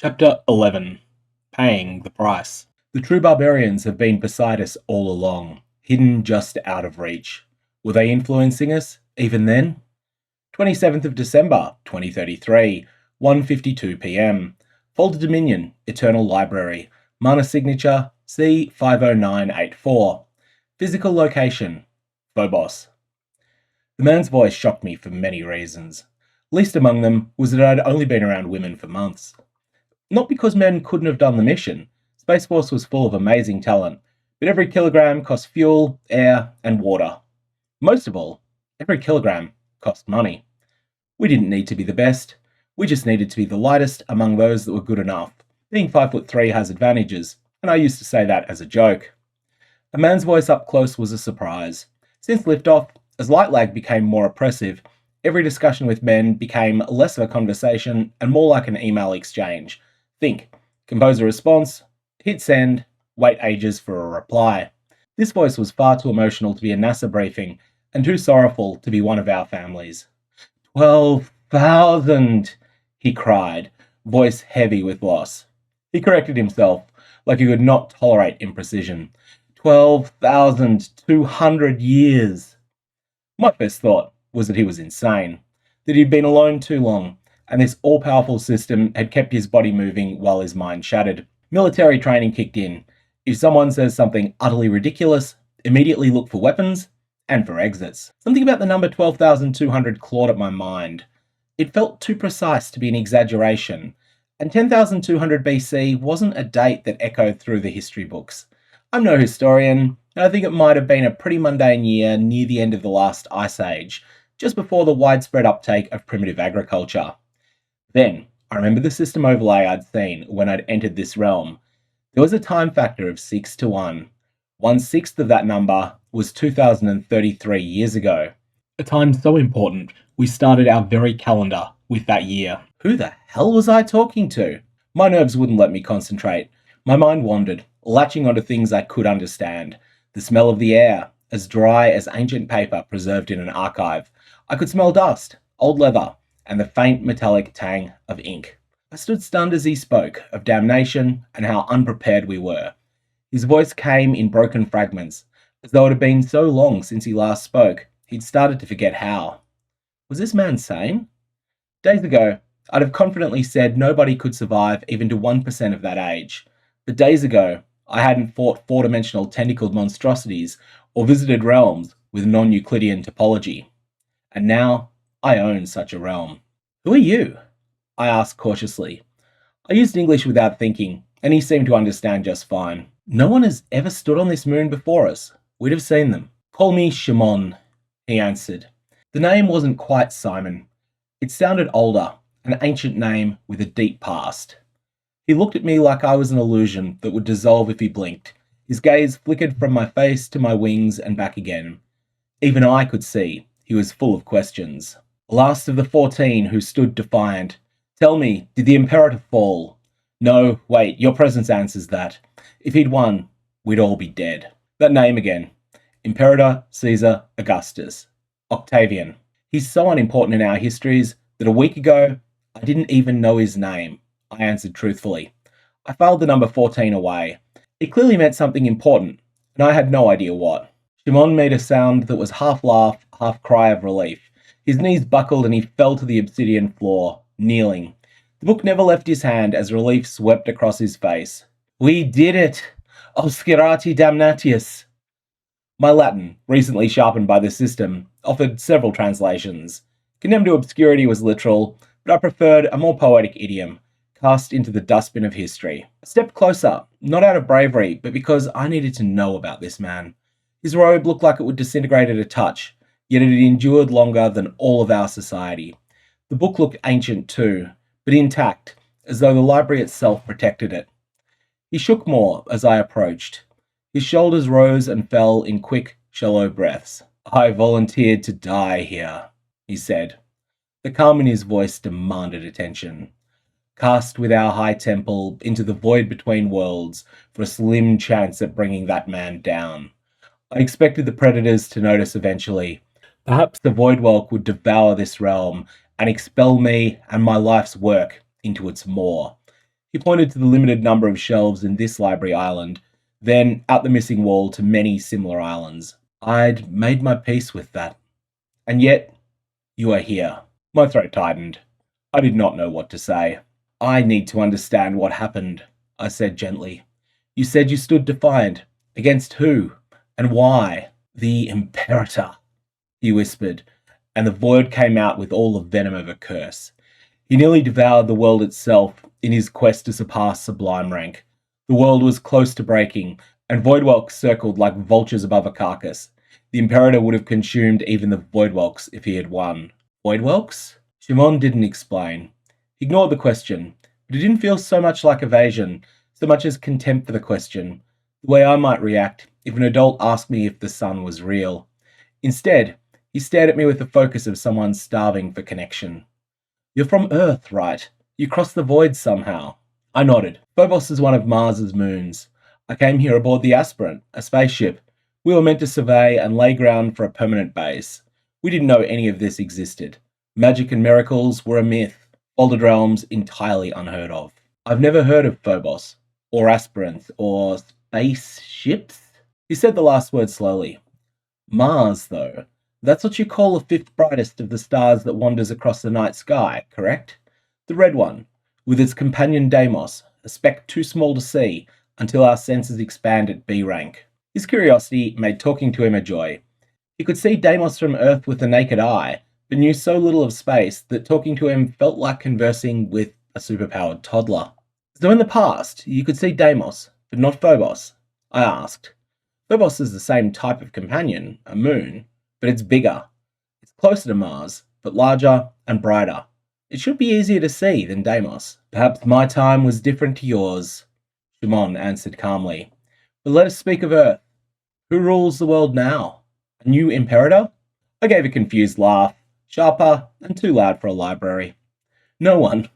Chapter 11. Paying the Price. The true barbarians have been beside us all along, hidden just out of reach. Were they influencing us, even then? 27th of December, 2033, 1:52 p.m. Folder Dominion, Eternal Library. Mana signature, C50984. Physical location, Phobos. The man's voice shocked me for many reasons. Least among them was that I'd only been around women for months. Not because men couldn't have done the mission. Space Force was full of amazing talent, but every kilogram cost fuel, air, and water. Most of all, every kilogram cost money. We didn't need to be the best. We just needed to be the lightest among those that were good enough. Being 5'3" has advantages, and I used to say that as a joke. A man's voice up close was a surprise. Since liftoff, as light lag became more oppressive, every discussion with men became less of a conversation and more like an email exchange. Think, compose a response, hit send, wait ages for a reply. This voice was far too emotional to be a NASA briefing, and too sorrowful to be one of our families. 12,000, he cried, voice heavy with loss. He corrected himself, like he could not tolerate imprecision. 12,200 years. My first thought was that he was insane, that he'd been alone too long, and this all-powerful system had kept his body moving while his mind shattered. Military training kicked in. If someone says something utterly ridiculous, immediately look for weapons and for exits. Something about the number 12,200 clawed at my mind. It felt too precise to be an exaggeration, and 10,200 BC wasn't a date that echoed through the history books. I'm no historian, and I think it might have been a pretty mundane year near the end of the last ice age, just before the widespread uptake of primitive agriculture. Then, I remember the system overlay I'd seen when I'd entered this realm. There was a time factor of 6 to 1. 1/6 of that number was 2033 years ago. A time so important, we started our very calendar with that year. Who the hell was I talking to? My nerves wouldn't let me concentrate. My mind wandered, latching onto things I could understand. The smell of the air, as dry as ancient paper preserved in an archive. I could smell dust, old leather, and the faint metallic tang of ink. I stood stunned as he spoke of damnation and how unprepared we were. His voice came in broken fragments, as though it had been so long since he last spoke, he'd started to forget how. Was this man sane? Days ago, I'd have confidently said nobody could survive even to 1% of that age. But days ago, I hadn't fought four-dimensional tentacled monstrosities or visited realms with non-Euclidean topology. And now, I own such a realm. Who are you? I asked cautiously. I used English without thinking, and he seemed to understand just fine. No one has ever stood on this moon before us. We'd have seen them. Call me Shimon, he answered. The name wasn't quite Simon. It sounded older, an ancient name with a deep past. He looked at me like I was an illusion that would dissolve if he blinked. His gaze flickered from my face to my wings and back again. Even I could see he was full of questions. Last of the 14 who stood defiant. Tell me, did the Imperator fall? No, wait, your presence answers that. If he'd won, we'd all be dead. That name again. Imperator, Caesar, Augustus. Octavian. He's so unimportant in our histories that a week ago, I didn't even know his name. I answered truthfully. I filed the number 14 away. It clearly meant something important, and I had no idea what. Shimon made a sound that was half laugh, half cry of relief. His knees buckled and he fell to the obsidian floor, kneeling. The book never left his hand as relief swept across his face. We did it! Obscurati damnatius! My Latin, recently sharpened by the system, offered several translations. Condemned to obscurity was literal, but I preferred a more poetic idiom, cast into the dustbin of history. I stepped closer, not out of bravery, but because I needed to know about this man. His robe looked like it would disintegrate at a touch, yet it had endured longer than all of our society. The book looked ancient too, but intact, as though the library itself protected it. He shook more as I approached. His shoulders rose and fell in quick, shallow breaths. I volunteered to die here, he said. The calm in his voice demanded attention. Cast with our high temple into the void between worlds for a slim chance at bringing that man down. I expected the predators to notice eventually. Perhaps the Voidwhelk would devour this realm and expel me and my life's work into its maw. He pointed to the limited number of shelves in this library island, then out the missing wall to many similar islands. I'd made my peace with that. And yet, you are here. My throat tightened. I did not know what to say. I need to understand what happened, I said gently. You said you stood defiant. Against who? And why? The Imperator, he whispered, and the void came out with all the venom of a curse. He nearly devoured the world itself in his quest to surpass sublime rank. The world was close to breaking, and Voidwhelks circled like vultures above a carcass. The Imperator would have consumed even the Voidwhelks if he had won. Voidwhelks? Shimon didn't explain. He ignored the question, but it didn't feel so much like evasion, so much as contempt for the question, the way I might react if an adult asked me if the sun was real. Instead, he stared at me with the focus of someone starving for connection. You're from Earth, right? You crossed the void somehow. I nodded. Phobos is one of Mars's moons. I came here aboard the Aspirant, a spaceship. We were meant to survey and lay ground for a permanent base. We didn't know any of this existed. Magic and miracles were a myth. Folded realms entirely unheard of. I've never heard of Phobos, or Aspirants, or spaceships? He said the last word slowly. Mars, though. That's what you call the fifth brightest of the stars that wanders across the night sky, correct? The red one, with its companion Deimos, a speck too small to see until our senses expand at B rank. His curiosity made talking to him a joy. He could see Deimos from Earth with the naked eye, but knew so little of space that talking to him felt like conversing with a superpowered toddler. So in the past, you could see Deimos, but not Phobos? I asked. Phobos is the same type of companion, a moon, but it's bigger. It's closer to Mars, but larger and brighter. It should be easier to see than Deimos. Perhaps my time was different to yours, Shimon answered calmly. But let us speak of Earth. Who rules the world now? A new Imperator? I gave a confused laugh, sharper and too loud for a library. No one.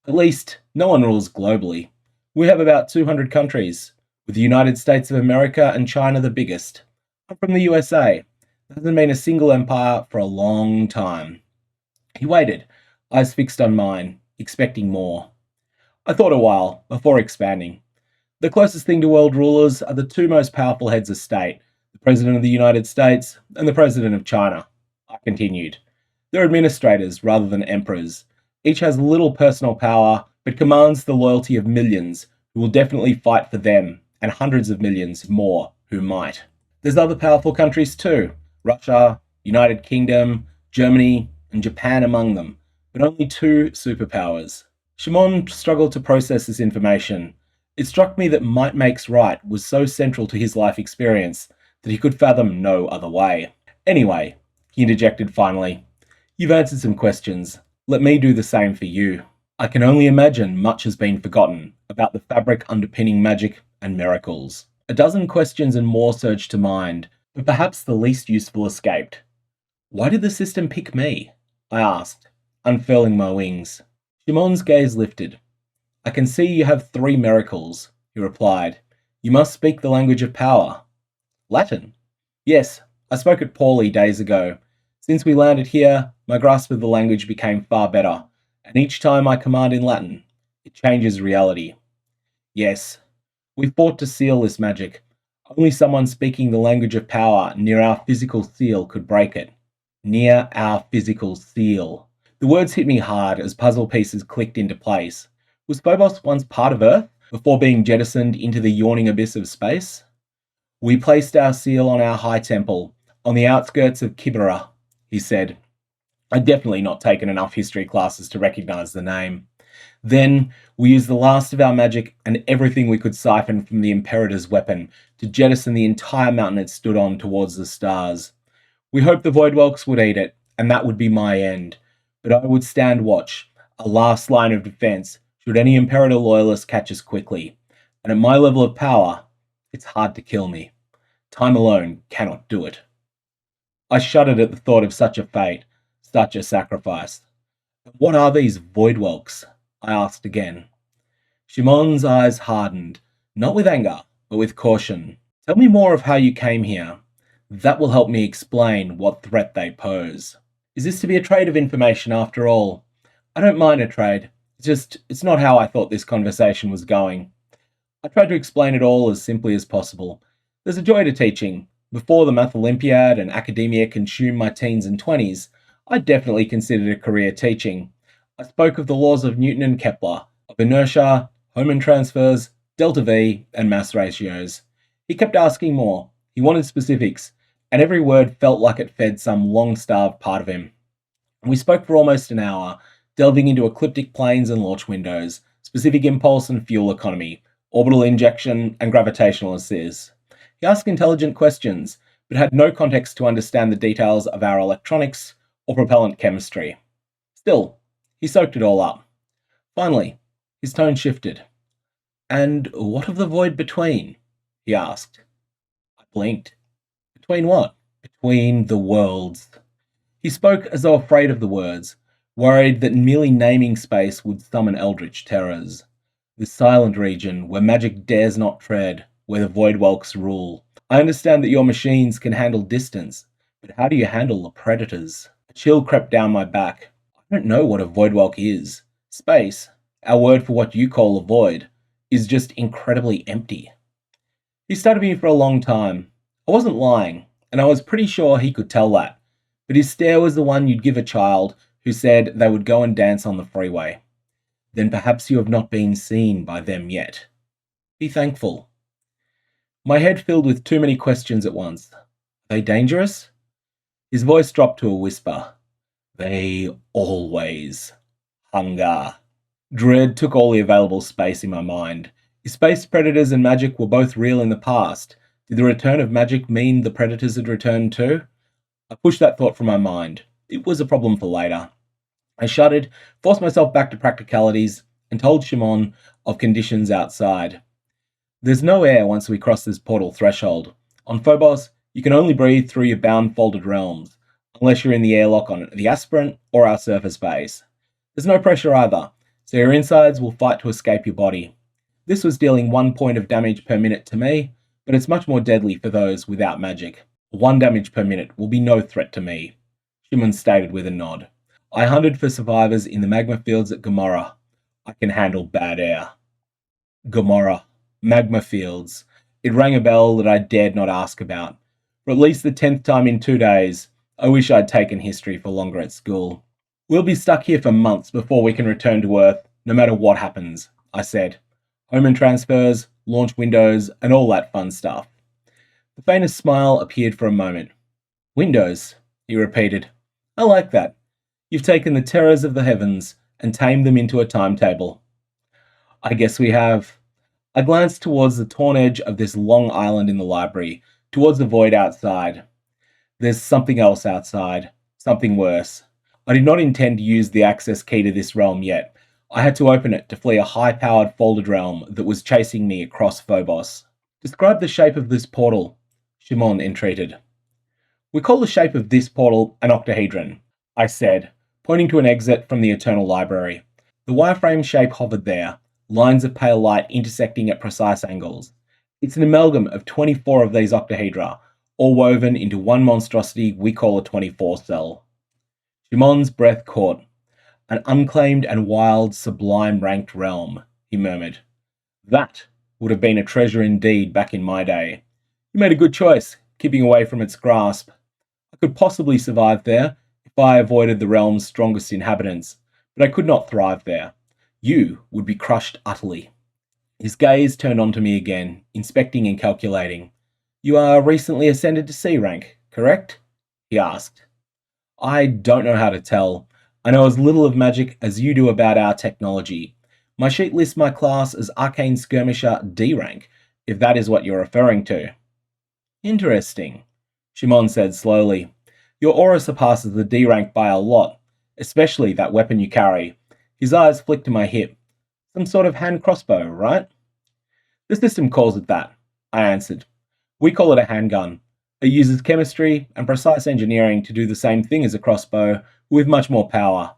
At least, no one rules globally. We have about 200 countries, with the United States of America and China the biggest. I'm from the USA. There hasn't been a single empire for a long time. He waited, eyes fixed on mine, expecting more. I thought a while, before expanding. The closest thing to world rulers are the two most powerful heads of state, the President of the United States and the President of China. I continued. They're administrators rather than emperors. Each has little personal power, but commands the loyalty of millions who will definitely fight for them, and hundreds of millions more who might. There's other powerful countries too. Russia, United Kingdom, Germany, and Japan among them, but only two superpowers. Shimon struggled to process this information. It struck me that might makes right was so central to his life experience that he could fathom no other way. Anyway, he interjected finally, you've answered some questions. Let me do the same for you. I can only imagine much has been forgotten about the fabric underpinning magic and miracles. A dozen questions and more surged to mind, but perhaps the least useful escaped. Why did the system pick me? I asked, unfurling my wings. Shimon's gaze lifted. I can see you have 3 miracles, he replied. You must speak the language of power. Latin? Yes, I spoke it poorly days ago. Since we landed here, my grasp of the language became far better, and each time I command in Latin, it changes reality. Yes, we fought to seal this magic. Only someone speaking the language of power near our physical seal could break it. Near our physical seal. The words hit me hard as puzzle pieces clicked into place. Was Phobos once part of Earth, before being jettisoned into the yawning abyss of space? We placed our seal on our high temple, on the outskirts of Kibera, he said. I'd definitely not taken enough history classes to recognize the name. Then, we used the last of our magic and everything we could siphon from the Imperator's weapon to jettison the entire mountain it stood on towards the stars. We hoped the Voidwhelks would eat it, and that would be my end. But I would stand watch, a last line of defense, should any Imperator loyalist catch us quickly. And at my level of power, it's hard to kill me. Time alone cannot do it. I shuddered at the thought of such a fate, such a sacrifice. What are these Voidwhelks? I asked again. Shimon's eyes hardened, not with anger, but with caution. Tell me more of how you came here. That will help me explain what threat they pose. Is this to be a trade of information after all? I don't mind a trade. It's not how I thought this conversation was going. I tried to explain it all as simply as possible. There's a joy to teaching. Before the Math Olympiad and academia consumed my teens and 20s, I definitely considered a career teaching. I spoke of the laws of Newton and Kepler, of inertia, Hohmann transfers, delta V, and mass ratios. He kept asking more. He wanted specifics, and every word felt like it fed some long-starved part of him. We spoke for almost an hour, delving into ecliptic planes and launch windows, specific impulse and fuel economy, orbital injection, and gravitational assist. He asked intelligent questions, but had no context to understand the details of our electronics or propellant chemistry. Still, he soaked it all up. Finally, his tone shifted. "And what of the void between?" he asked. I blinked. Between what? Between the worlds. He spoke as though afraid of the words, worried that merely naming space would summon eldritch terrors. The silent region where magic dares not tread, where the Voidwhelks rule. I understand that your machines can handle distance, but how do you handle the predators? A chill crept down my back. I don't know what a Voidwhelk is. Space, our word for what you call a void, is just incredibly empty. He studied me for a long time. I wasn't lying, and I was pretty sure he could tell that. But his stare was the one you'd give a child who said they would go and dance on the freeway. Then perhaps you have not been seen by them yet. Be thankful. My head filled with too many questions at once. Are they dangerous? His voice dropped to a whisper. They always. Hunger. Dread took all the available space in my mind. If space predators and magic were both real in the past, did the return of magic mean the predators had returned too? I pushed that thought from my mind. It was a problem for later. I shuddered, forced myself back to practicalities, and told Shimon of conditions outside. There's no air once we cross this portal threshold. On Phobos, you can only breathe through your bound folded realms, unless you're in the airlock on the Aspirant or our surface base. There's no pressure either, so your insides will fight to escape your body. This was dealing 1 point of damage per minute to me, but it's much more deadly for those without magic. 1 damage per minute will be no threat to me, Shimon stated with a nod. I hunted for survivors in the magma fields at Gomorrah. I can handle bad air. Gomorrah. Magma fields. It rang a bell that I dared not ask about. For at least the 10th time in 2 days, I wish I'd taken history for longer at school. We'll be stuck here for months before we can return to Earth, no matter what happens, I said. Hohmann transfers, launch windows, and all that fun stuff. The faintest smile appeared for a moment. Windows, he repeated. I like that. You've taken the terrors of the heavens and tamed them into a timetable. I guess we have. I glanced towards the torn edge of this long island in the library, towards the void outside. There's something else outside, something worse. I did not intend to use the access key to this realm yet. I had to open it to flee a high-powered folded realm that was chasing me across Phobos. Describe the shape of this portal, Shimon entreated. We call the shape of this portal an octahedron, I said, pointing to an exit from the Eternal Library. The wireframe shape hovered there, lines of pale light intersecting at precise angles. It's an amalgam of 24 of these octahedra, all woven into one monstrosity we call a 24 cell. Shimon's breath caught. An unclaimed and wild, sublime ranked realm, he murmured. That would have been a treasure indeed back in my day. You made a good choice, keeping away from its grasp. I could possibly survive there if I avoided the realm's strongest inhabitants, but I could not thrive there. You would be crushed utterly. His gaze turned onto me again, inspecting and calculating. You are recently ascended to C rank, correct? He asked. I don't know how to tell. I know as little of magic as you do about our technology. My sheet lists my class as Arcane Skirmisher D rank, if that is what you're referring to. Interesting, Shimon said slowly. Your aura surpasses the D rank by a lot, especially that weapon you carry. His eyes flicked to my hip. Some sort of hand crossbow, right? The system calls it that, I answered. We call it a handgun. It uses chemistry and precise engineering to do the same thing as a crossbow, with much more power.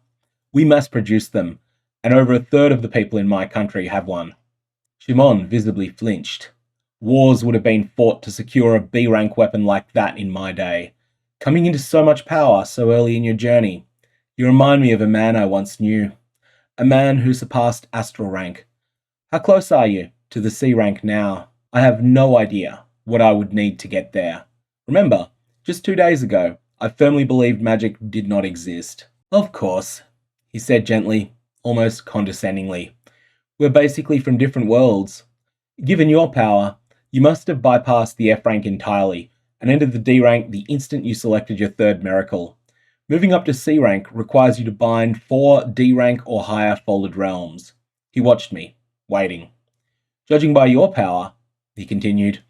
We mass produce them, and over a third of the people in my country have one. Shimon visibly flinched. Wars would have been fought to secure a B-rank weapon like that in my day. Coming into so much power so early in your journey. You remind me of a man I once knew. a man who surpassed astral rank. How close are you to the C rank now? I have no idea what I would need to get there. Remember, just 2 days ago, I firmly believed magic did not exist. Of course, he said gently, almost condescendingly. We're basically from different worlds. Given your power, you must have bypassed the F rank entirely and entered the D rank the instant you selected your third miracle. Moving up to C rank requires you to bind 4 D rank or higher folded realms. He watched me, waiting. Judging by your power, he continued,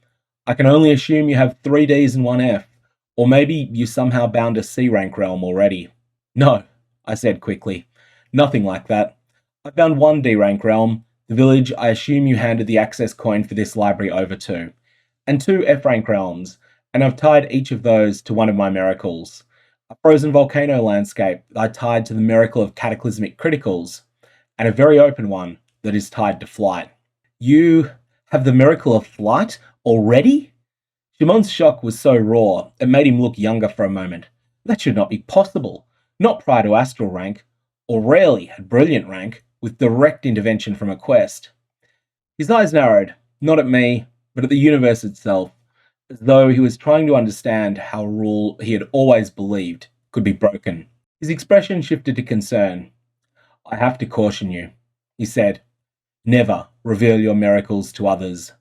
I can only assume you have 3 Ds and 1 F, or maybe you somehow bound a C rank realm already. No, I said quickly. Nothing like that. I found 1 D rank realm, the village I assume you handed the access coin for this library over to, and 2 F rank realms, and I've tied each of those to one of my miracles. A frozen volcano landscape that I tied to the miracle of cataclysmic criticals, and a very open one that is tied to flight. You have the miracle of flight already? Shimon's shock was so raw, it made him look younger for a moment. That should not be possible. Not prior to astral rank, or rarely at brilliant rank, with direct intervention from a quest. His eyes narrowed, not at me, but at the universe itself, as though he was trying to understand how a rule he had always believed could be broken. His expression shifted to concern. I have to caution you, he said. Never reveal your miracles to others.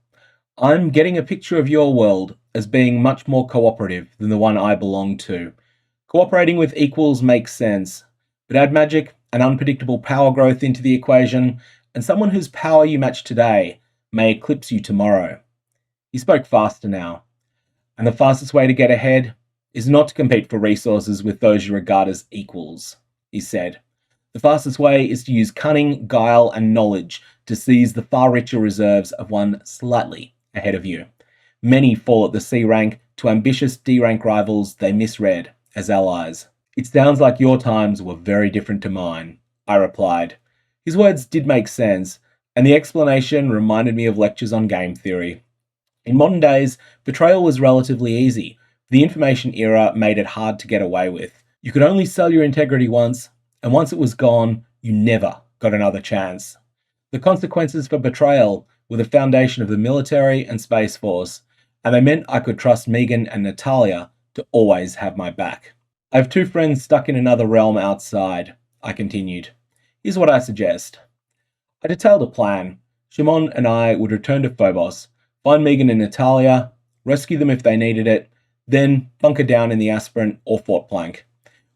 I'm getting a picture of your world as being much more cooperative than the one I belong to. Cooperating with equals makes sense, but add magic and unpredictable power growth into the equation, and someone whose power you match today may eclipse you tomorrow. He spoke faster now, and the fastest way to get ahead is not to compete for resources with those you regard as equals, he said. The fastest way is to use cunning, guile, and knowledge to seize the far richer reserves of one slightly ahead of you. Many fall at the C rank to ambitious D rank rivals they misread as allies. It sounds like your times were very different to mine, I replied. His words did make sense, and the explanation reminded me of lectures on game theory. In modern days, betrayal was relatively easy. The information era made it hard to get away with. You could only sell your integrity once, and once it was gone, you never got another chance. The consequences for betrayal were the foundation of the military and Space Force, and they meant I could trust Megan and Natalia to always have my back. I have 2 friends stuck in another realm outside, I continued. Here's what I suggest. I detailed a plan. Shimon and I would return to Phobos, find Megan and Natalia, rescue them if they needed it, then bunker down in the Aspirant or Fort Plank.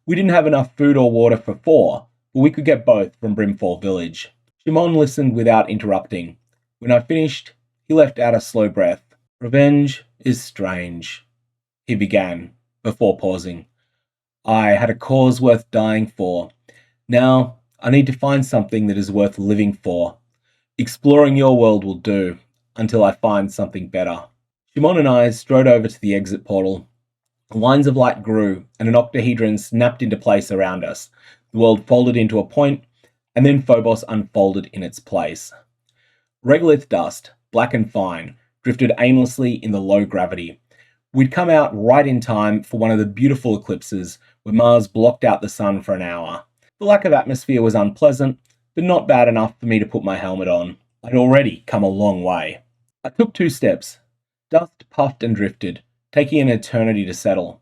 We didn't have enough food or water for 4, but we could get both from Brimfall Village. Shimon listened without interrupting. When I finished, he left out a slow breath. Revenge is strange, he began, before pausing. I had a cause worth dying for. Now, I need to find something that is worth living for. Exploring your world will do, until I find something better. Shimon and I strode over to the exit portal. Lines of light grew, and an octahedron snapped into place around us. The world folded into a point, and then Phobos unfolded in its place. Regolith dust, black and fine, drifted aimlessly in the low gravity. We'd come out right in time for one of the beautiful eclipses where Mars blocked out the sun for an hour. The lack of atmosphere was unpleasant, but not bad enough for me to put my helmet on. I'd already come a long way. I took 2 steps. Dust puffed and drifted, taking an eternity to settle.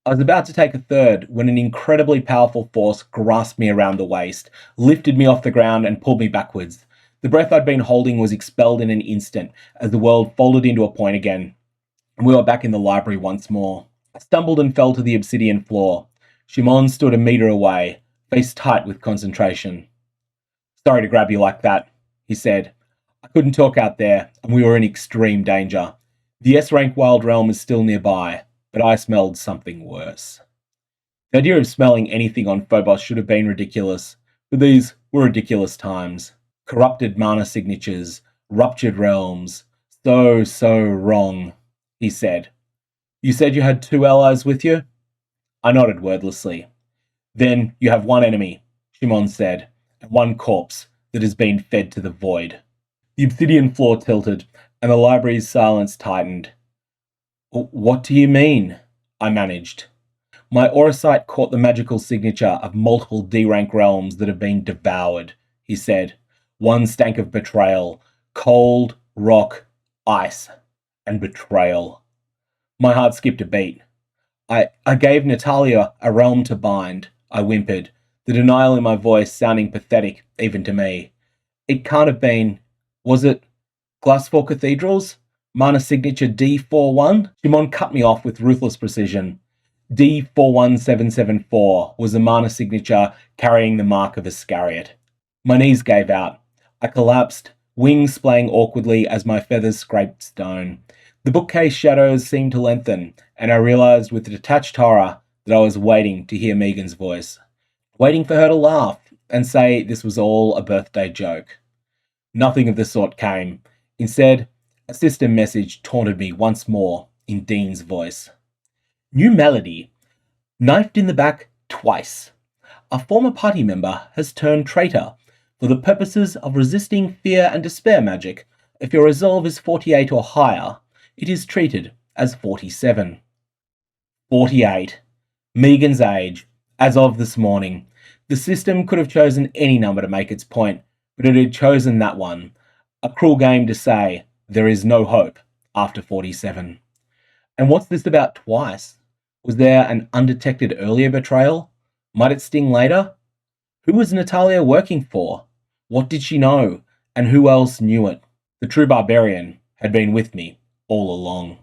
I was about to take a third when an incredibly powerful force grasped me around the waist, lifted me off the ground and pulled me backwards. The breath I'd been holding was expelled in an instant as the world folded into a point again, and we were back in the library once more. I stumbled and fell to the obsidian floor. Shimon stood a meter away, face tight with concentration. Sorry to grab you like that, he said. I couldn't talk out there, and we were in extreme danger. The S-rank wild realm is still nearby, but I smelled something worse. The idea of smelling anything on Phobos should have been ridiculous, but these were ridiculous times. Corrupted mana signatures, ruptured realms. So wrong, he said. You said you had 2 allies with you? I nodded wordlessly. Then you have 1 enemy, Shimon said, and 1 corpse that has been fed to the void. The obsidian floor tilted, and the library's silence tightened. What do you mean? I managed. My aura sight caught the magical signature of multiple D-rank realms that have been devoured, he said. One stank of betrayal. Cold, rock, ice, and betrayal. My heart skipped a beat. I gave Natalia a realm to bind, I whimpered, the denial in my voice sounding pathetic even to me. It can't have been... Was it Glassfall Cathedrals? Mana signature D41? Shimon cut me off with ruthless precision. D41774 was the mana signature carrying the mark of Iscariot. My knees gave out. I collapsed, wings splaying awkwardly as my feathers scraped stone. The bookcase shadows seemed to lengthen, and I realized with detached horror that I was waiting to hear Megan's voice. Waiting for her to laugh and say this was all a birthday joke. Nothing of the sort came. Instead, a system message taunted me once more in Dean's voice. New melody. Knifed in the back twice. A former party member has turned traitor for the purposes of resisting fear and despair magic. If your resolve is 48 or higher, it is treated as 47. 48. Megan's age, as of this morning. The system could have chosen any number to make its point, but it had chosen that one. A cruel game to say, there is no hope after 47. And what's this about twice? Was there an undetected earlier betrayal? Might it sting later? Who was Natalia working for? What did she know? And who else knew it? The true barbarian had been with me all along.